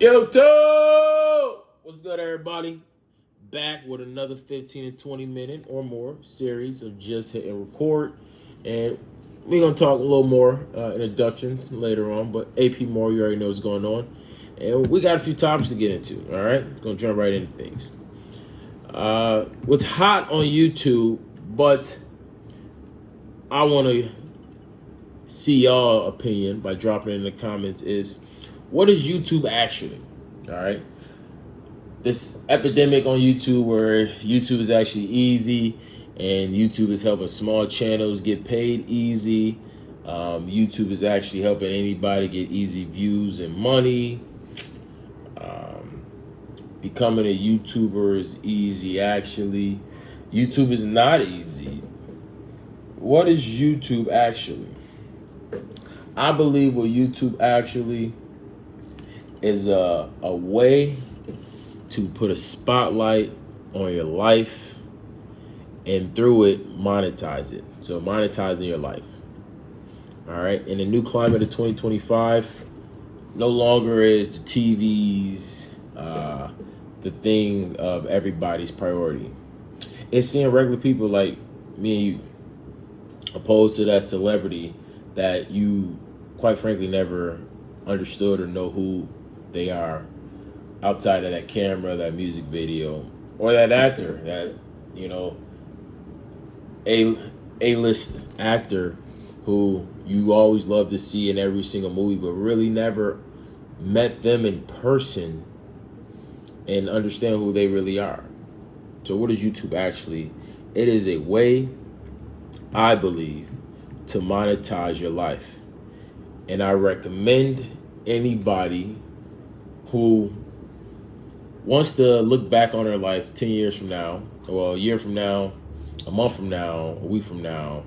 YouTube! What's good, everybody? Back with another 15 and 20 minute or more series of just hitting record. And we're going to talk a little more introductions later on. But AP Moore, you already know what's going on. And we got a few topics to get into, all right? Going to jump right into things. What's hot on YouTube, but I want to see y'all opinion by dropping it in the comments is, what is YouTube actually? All right. This epidemic on YouTube where YouTube is actually easy and YouTube is helping small channels get paid easy. YouTube is actually helping anybody get easy views and money. Becoming a YouTuber is easy, actually. YouTube is not easy. What is YouTube actually? I believe what YouTube actually is a way to put a spotlight on your life and through it monetize it. So monetizing your life. All right. In the new climate of 2025, no longer is the TVs the thing of everybody's priority. It's seeing regular people like me and you, opposed to that celebrity that you quite frankly never understood or know who they are outside of that camera, that music video, or that actor, that, A-list actor who you always love to see in every single movie, but really never met them in person and understand who they really are. So what is YouTube actually? It is a way, I believe, to monetize your life. And I recommend anybody who wants to look back on their life 10 years from now, well, a year from now, a month from now, a week from now,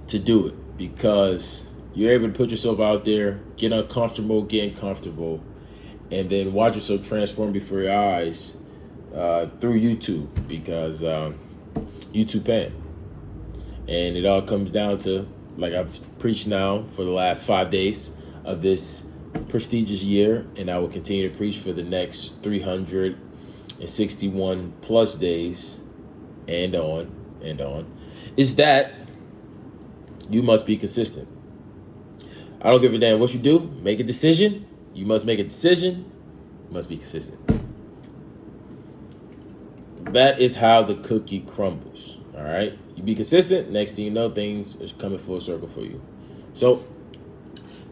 to do it, because you're able to put yourself out there, get uncomfortable, getting comfortable, and then watch yourself transform before your eyes through YouTube, because YouTube paying. And it all comes down to, like I've preached now for the last 5 days of this prestigious year, and I will continue to preach for the next 361 plus days and on, is that you must be consistent. I don't give a damn what you do. Make a decision. You must make a decision. You must be consistent. That is how the cookie crumbles. All right. You be consistent. Next thing you know, things are coming full circle for you. So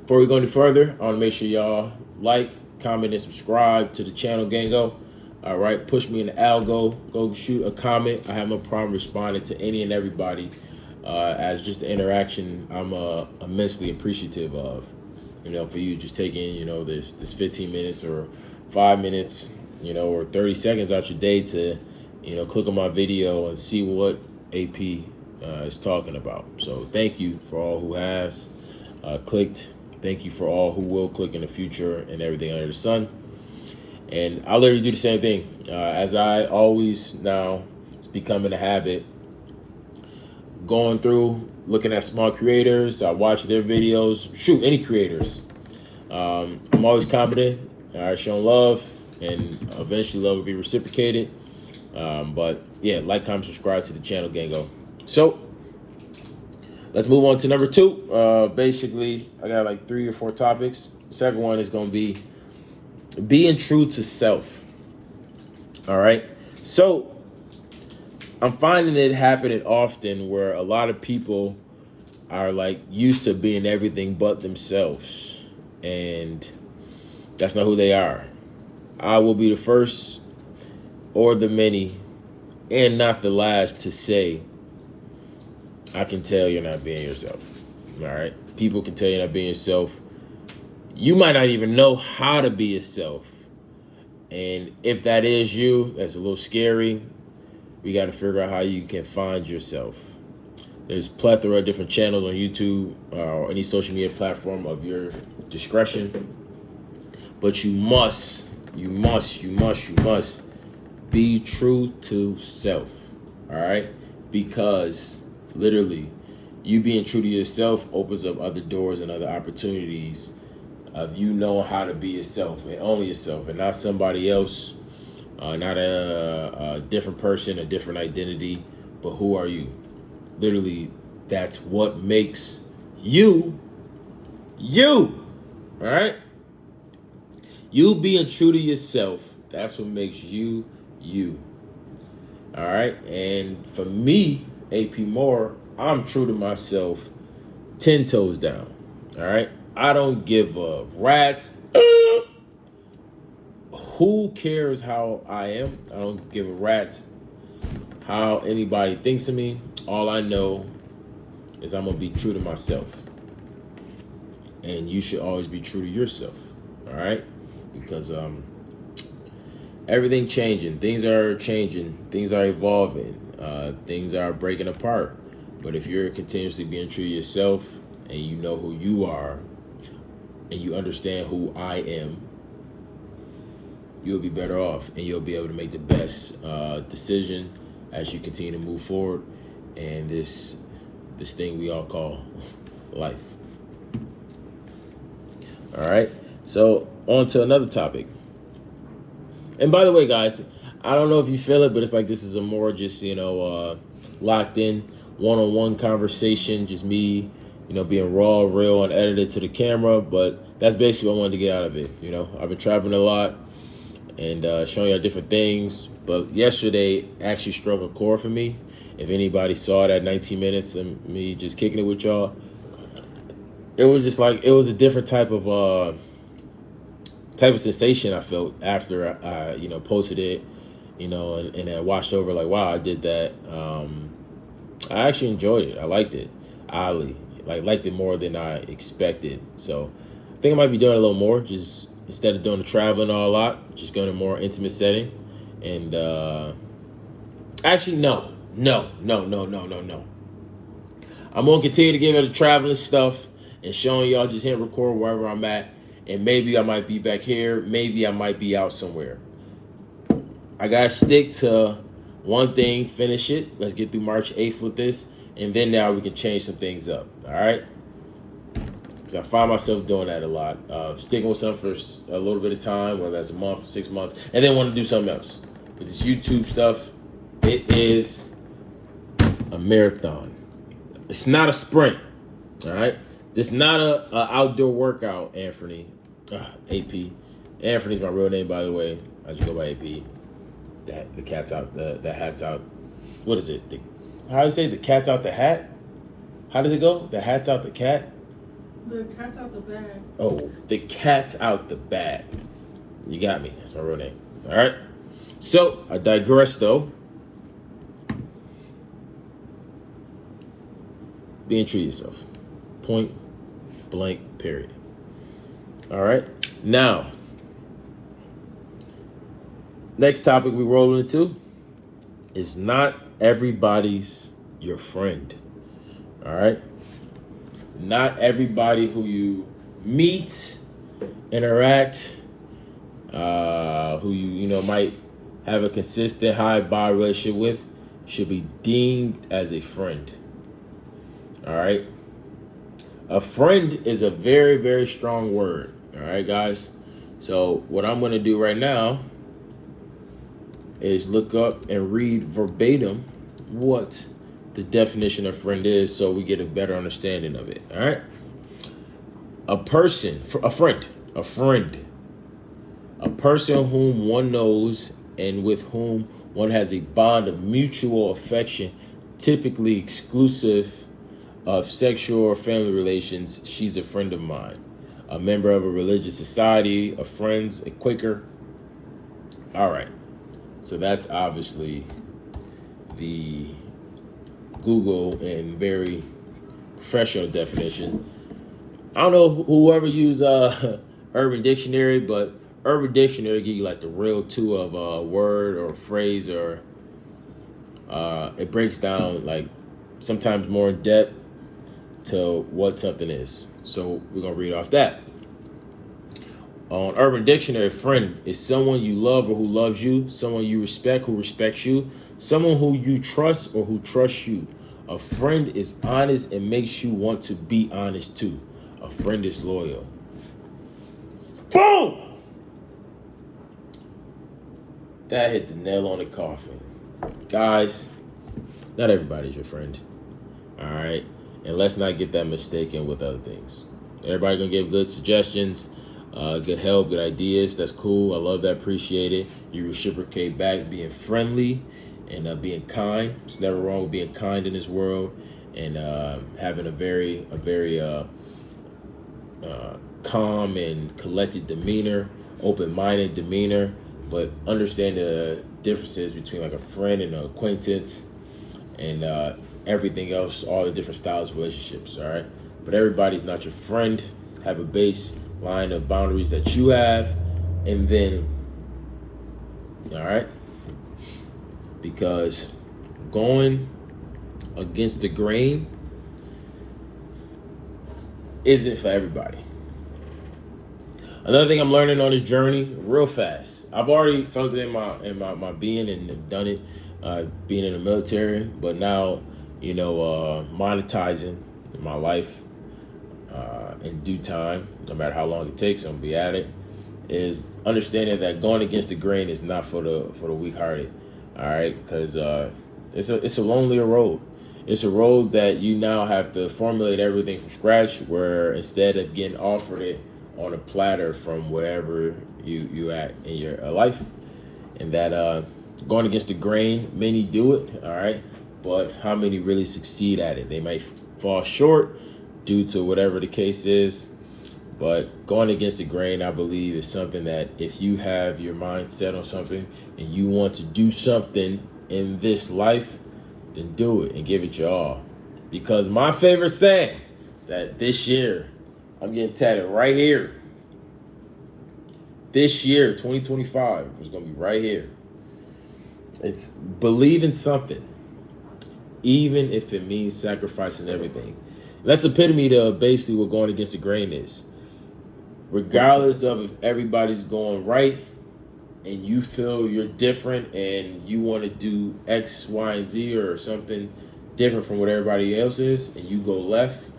before we go any further, I want to make sure y'all like, comment, and subscribe to the channel, Gango. All right. Push me in the algo. Go shoot a comment. I have no problem responding to any and everybody. As just the interaction, I'm immensely appreciative of. For you just taking, this 15 minutes or 5 minutes, or 30 seconds out your day to, click on my video and see what AP is talking about. So thank you for all who has clicked. Thank you for all who will click in the future and everything under the sun. And I'll literally do the same thing. As I always now, it's becoming a habit, going through, looking at small creators. I watch their videos. Shoot, any creators. I'm always confident. Showing love, and eventually love will be reciprocated. But yeah, like, comment, subscribe to the channel, Gango. So let's move on to number 2. Basically, I got like 3 or 4 topics. The second one is going to be being true to self. All right. So I'm finding it happening often where a lot of people are like used to being everything but themselves, and that's not who they are. I will be the first or the many and not the last to say, I can tell you're not being yourself. All right. People can tell you're not being yourself. You might not even know how to be yourself. And if that is you, that's a little scary. We got to figure out how you can find yourself. There's plethora of different channels on YouTube or any social media platform of your discretion. But you must be true to self. All right? Because literally, you being true to yourself opens up other doors and other opportunities of you knowing how to be yourself and only yourself and not somebody else, not a different person, a different identity, but who are you? Literally, that's what makes you, you. All right? You being true to yourself, that's what makes you, you. All right? And for me, AP Moore, I'm true to myself 10 toes down. All right? I don't give a rat's. Who cares how I am? I don't give a rat's how anybody thinks of me. All I know is I'm going to be true to myself. And you should always be true to yourself. All right? Because everything changing. Things are changing. Things are evolving. Things are breaking apart. But if you're continuously being true to yourself and you know who you are and you understand who I am, you'll be better off and you'll be able to make the best decision as you continue to move forward and this thing we all call life. All right, so on to another topic. And by the way, guys, I don't know if you feel it, but it's like this is a more just, locked in one-on-one conversation, just me, being raw, real, and edited to the camera. But that's basically what I wanted to get out of it. I've been traveling a lot and showing y'all different things. But yesterday actually struck a chord for me. If anybody saw that 19 minutes of me just kicking it with y'all, it was just like, it was a different type of sensation I felt after I posted it, and I watched over like, wow, I did that. I actually enjoyed it. I liked it. Oddly, liked it more than I expected. So I think I might be doing it a little more, just instead of doing the traveling all a lot, just going to a more intimate setting. And actually, no. I'm going to continue to give it the traveling stuff and showing y'all, just hit record wherever I'm at. And maybe I might be back here. Maybe I might be out somewhere. I got to stick to one thing, finish it. Let's get through March 8th with this. And then now we can change some things up. All right? Because I find myself doing that a lot. Sticking with something for a little bit of time, whether that's a month, 6 months, and then want to do something else. With this YouTube stuff, it is a marathon. It's not a sprint. All right? This is not a outdoor workout, Anthony. AP. Anthony's my real name, by the way. I just go by AP. The cat's out. The hat's out. What is it? How do you say the cat's out the hat? How does it go? The hat's out the cat? The cat's out the bag. Oh, the cat's out the bag. You got me. That's my real name. All right. So I digress, though. Being true to yourself. Point blank, period. All right. Now, next topic we roll into is not everybody's your friend. All right. Not everybody who you meet, interact, who you might have a consistent high bar relationship with should be deemed as a friend. All right. A friend is a very, very strong word. All right, guys. So what I'm going to do right now is look up and read verbatim what the definition of friend is so we get a better understanding of it. All right. A person whom one knows and with whom one has a bond of mutual affection, typically exclusive of sexual or family relations. She's a friend of mine. A member of a religious society, a friends, a Quaker. All right. So that's obviously the Google and very professional definition. I don't know whoever used Urban Dictionary, but Urban Dictionary give you like the real two of a word or phrase, or it breaks down like sometimes more in depth to what something is. So we're going to read off that. On Urban Dictionary, friend is someone you love or who loves you, someone you respect who respects you, someone who you trust or who trusts you. A friend is honest and makes you want to be honest too. A friend is loyal. Boom! That hit the nail on the coffin. Guys, not everybody's your friend. All right? And let's not get that mistaken with other things. Everybody gonna give good suggestions, good help, good ideas. That's cool. I love that. Appreciate it. You reciprocate back, being friendly and being kind. It's never wrong with being kind in this world, and having a very calm and collected demeanor, open-minded demeanor, but understand the differences between like a friend and an acquaintance, and everything else, all the different styles of relationships. All right, but everybody's not your friend. Have a baseline of boundaries that you have, and then, all right, because going against the grain isn't for everybody. Another thing I'm learning on this journey real fast. I've already felt it in my being and done it, being in the military, but now, monetizing my life in due time, no matter how long it takes, I'm gonna be at it, is understanding that going against the grain is not for the weak-hearted. All right, because it's a lonelier road. It's a road that you now have to formulate everything from scratch, where instead of getting offered it on a platter from wherever you at in your life, and that going against the grain, many do it, all right, but how many really succeed at it? They might fall short due to whatever the case is, but going against the grain, I believe, is something that if you have your mind set on something and you want to do something in this life, then do it and give it your all. Because my favorite saying that this year, I'm getting tatted right here. This year, 2025, is going to be right here. It's believe in something, even if it means sacrificing everything. That's the epitome to basically what going against the grain is. Regardless of if everybody's going right and you feel you're different and you want to do X, Y, and Z or something different from what everybody else is, and you go left,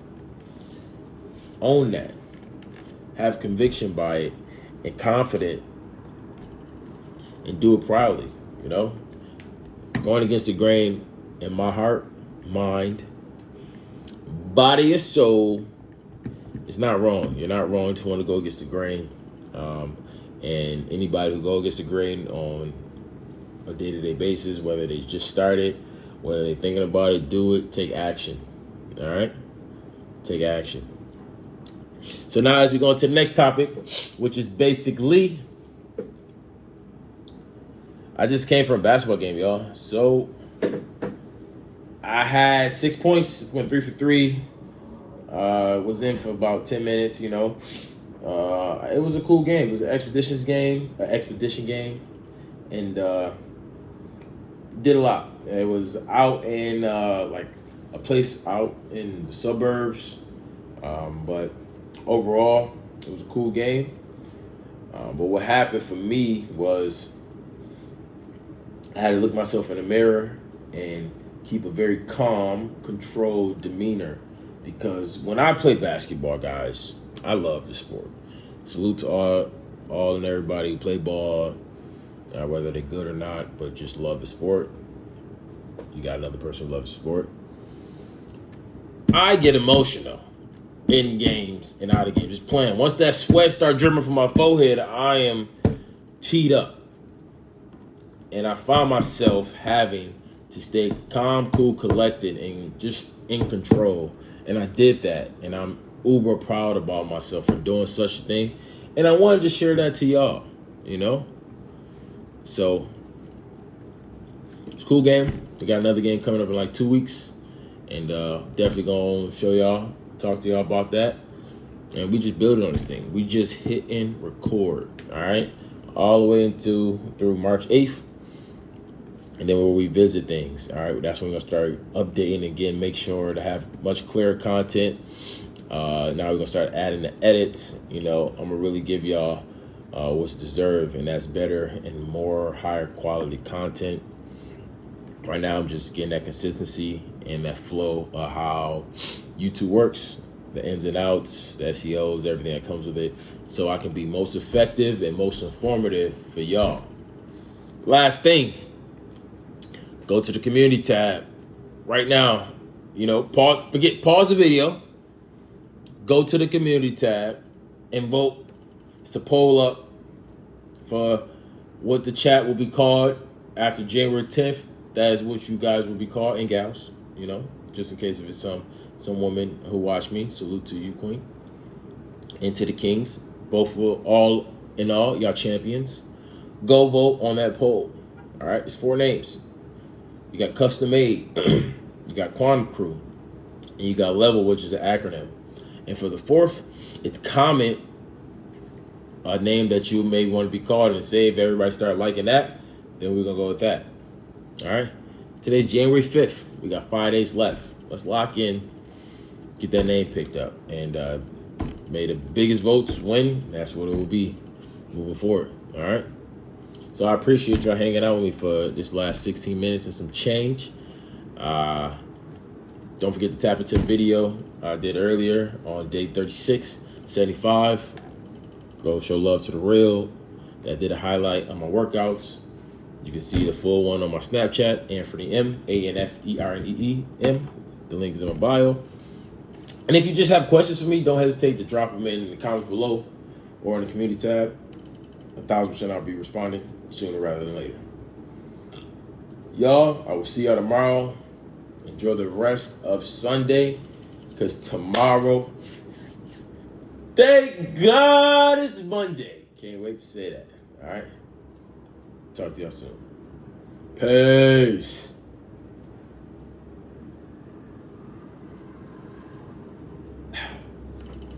own that. Have conviction by it and confident, and do it proudly, Going against the grain in my heart, mind, body, and soul, it's not wrong. You're not wrong to want to go against the grain. And anybody who go against the grain on a day-to-day basis, whether they just started, whether they're thinking about it, do it, take action. All right? Take action. So now as we go into the next topic, which is basically, I just came from a basketball game, y'all. So I had 6 points, went 3 for 3, was in for about 10 minutes, It was a cool game. It was an expedition game, and did a lot. It was out in like a place out in the suburbs, but overall, it was a cool game. But what happened for me was I had to look myself in the mirror and keep a very calm, controlled demeanor. Because when I play basketball, guys, I love the sport. Salute to all and everybody who play ball, whether they're good or not, but just love the sport. You got another person who loves the sport. I get emotional in games and out of games, just playing. Once that sweat starts dripping from my forehead, I am teed up. And I find myself having to stay calm, cool, collected, and just in control. And I did that. And I'm uber proud about myself for doing such a thing. And I wanted to share that to y'all, So, it's a cool game. We got another game coming up in like 2 weeks. And definitely going to show y'all, talk to y'all about that. And we just building on this thing. We just hit and record, all right? All the way through March 8th. And then we'll revisit things, all right? That's when we're going to start updating again, make sure to have much clearer content. Now we're going to start adding the edits. I'm going to really give y'all what's deserved, and that's better and more higher quality content. Right now, I'm just getting that consistency and that flow of how YouTube works. the ins and outs, the SEOs, everything that comes with it, so I can be most effective and most informative for y'all. Last thing, go to the community tab right now. Pause the video, go to the community tab and vote. It's a poll up for what the chat will be called after January 10th. That is what you guys will be called, and gals, just in case if it's some woman who watch me. Salute to you, queen. And to the kings. Both will, all in all, y'all champions. Go vote on that poll. All right, it's 4 names. You got Custom Made, you got Quantum Crew, and you got Level, which is an acronym. And for the 4th, it's comment a name that you may want to be called and say if everybody start liking that, then we're going to go with that. All right. Today's January 5th. We got 5 days left. Let's lock in, get that name picked up, and may the biggest votes win. That's what it will be moving forward. All right. So I appreciate y'all hanging out with me for this last 16 minutes and some change. Don't forget to tap into the video I did earlier on day 36, 75. Go show love to the real. That did a highlight on my workouts. You can see the full one on my Snapchat, Anthony M, ANFERNEEM. The link is in my bio. And if you just have questions for me, don't hesitate to drop them in the comments below or in the community tab. 1,000% I'll be responding sooner rather than later. Y'all, I will see y'all tomorrow. Enjoy the rest of Sunday, because tomorrow, thank God it's Monday. Can't wait to say that. All right. Talk to y'all soon. Peace.